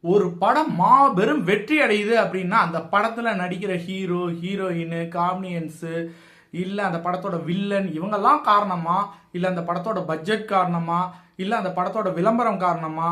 ஒரு படம் மாபெரும் வெற்றி அடையுது அப்படின்னா அந்த படத்துல நடிக்கிற ஹீரோ ஹீரோயின் காமெடியன்ஸ் இல்ல அந்த படத்தோட வில்லன் இவங்கெல்லாம் காரணமா, இல்ல அந்த படத்தோட பட்ஜெட் காரணமா, இல்ல அந்த படத்தோட விளம்பரம் காரணமா?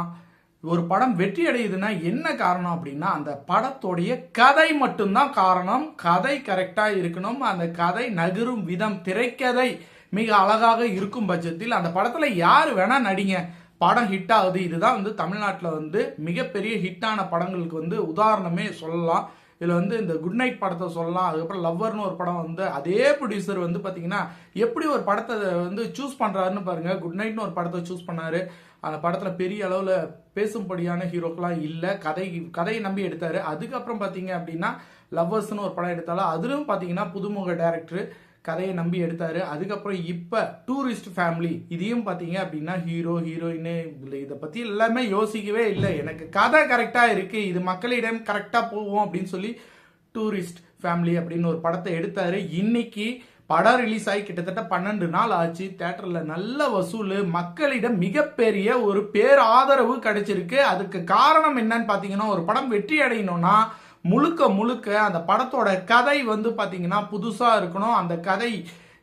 ஒரு படம் வெற்றி அடையுதுன்னா என்ன காரணம் அப்படின்னா அந்த படத்தோடைய கதை மட்டும்தான் காரணம். கதை கரெக்டா இருக்கணும், அந்த கதை நகரும் விதம், திரைக்கதை மிக அழகாக இருக்கும் பட்சத்தில் அந்த படத்துல யாரு வேணா நடிங்க, படம் ஹிட் ஆகுது. இதுதான் தமிழ்நாட்டில் மிகப்பெரிய ஹிட்டான படங்களுக்கு உதாரணமே சொல்லலாம். இதுல இந்த குட் நைட் படத்தை சொல்லலாம். அதுக்கப்புறம் லவ்வர்னு ஒரு படம் அதே ப்ரொடியூசர் பாத்தீங்கன்னா எப்படி ஒரு படத்தை சூஸ் பண்றாருன்னு பாருங்க. குட் நைட்னு ஒரு படத்தை சூஸ் பண்ணாரு. அந்த படத்துல பெரிய அளவுல பேசும்படியான ஹீரோக்கெல்லாம் இல்ல, கதையை நம்பி எடுத்தாரு. அதுக்கப்புறம் பாத்தீங்க அப்படின்னா லவ்வர்ஸ்னு ஒரு படம் எடுத்தாலும் அதிலும் பாத்தீங்கன்னா புதுமுக டைரக்டர் கதையை நம்பி எடுத்தாரு. அதுக்கப்புறம் இப்ப டூரிஸ்ட் ஃபேமிலி இதையும் பாத்தீங்க அப்படின்னா ஹீரோ ஹீரோயின் இதை பத்தி எல்லாமே யோசிக்கவே இல்லை. எனக்கு கதை கரெக்டா இருக்கு, இது மக்களிடம் கரெக்டா போவோம் அப்படின்னு சொல்லி டூரிஸ்ட் ஃபேமிலி அப்படின்னு ஒரு படத்தை எடுத்தாரு. இன்னைக்கு படம் ரிலீஸ் ஆகி கிட்டத்தட்ட 12 நாள் ஆச்சு. தியேட்டர்ல நல்ல வசூல், மக்களிடம் மிகப்பெரிய ஒரு பேர் ஆதரவு கிடைச்சிருக்கு. அதுக்கு காரணம் என்னன்னு பாத்தீங்கன்னா ஒரு படம் வெற்றி அடையணும்னா முழுக்க முழுக்க அந்த படத்தோட கதை பாத்தீங்கன்னா புதுசா இருக்கணும். அந்த கதை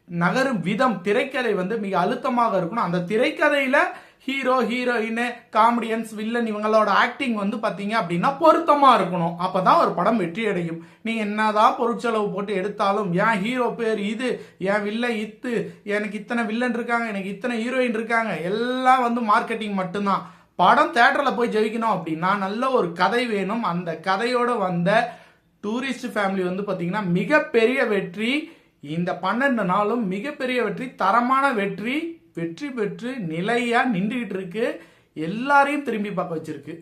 நகரும் விதம், திரைக்கதை மிக அழுத்தமாக இருக்கணும். அந்த திரைக்கதையில ஹீரோ ஹீரோயின் காமெடியன்ஸ் வில்லன் இவங்களோட ஆக்டிங் பாத்தீங்க அப்படின்னா பொருத்தமா இருக்கணும். அப்பதான் ஒரு படம் வெற்றி அடையும். நீங்க என்னதான் பொருட்செலவு போட்டு எடுத்தாலும் என் ஹீரோ பேர் இது, என் வில்லன் இத்து, எனக்கு இத்தனை வில்லன் இருக்காங்க, எனக்கு இத்தனை ஹீரோயின் இருக்காங்க, எல்லாம் மார்க்கெட்டிங் மட்டும்தான். படம் தியேட்டர்ல போய் ஜெயிக்கணும் அப்படின்னா நல்ல ஒரு கதை வேணும். அந்த கதையோட வந்த டூரிஸ்ட் ஃபேமிலி பாத்தீங்கன்னா மிகப்பெரிய வெற்றி. இந்த 12 நாளும் மிகப்பெரிய வெற்றி, தரமான வெற்றி, வெற்றி பெற்று நிலையா நின்றுகிட்டு இருக்கு. எல்லாரையும் திரும்பி பார்க்க வச்சிருக்கு.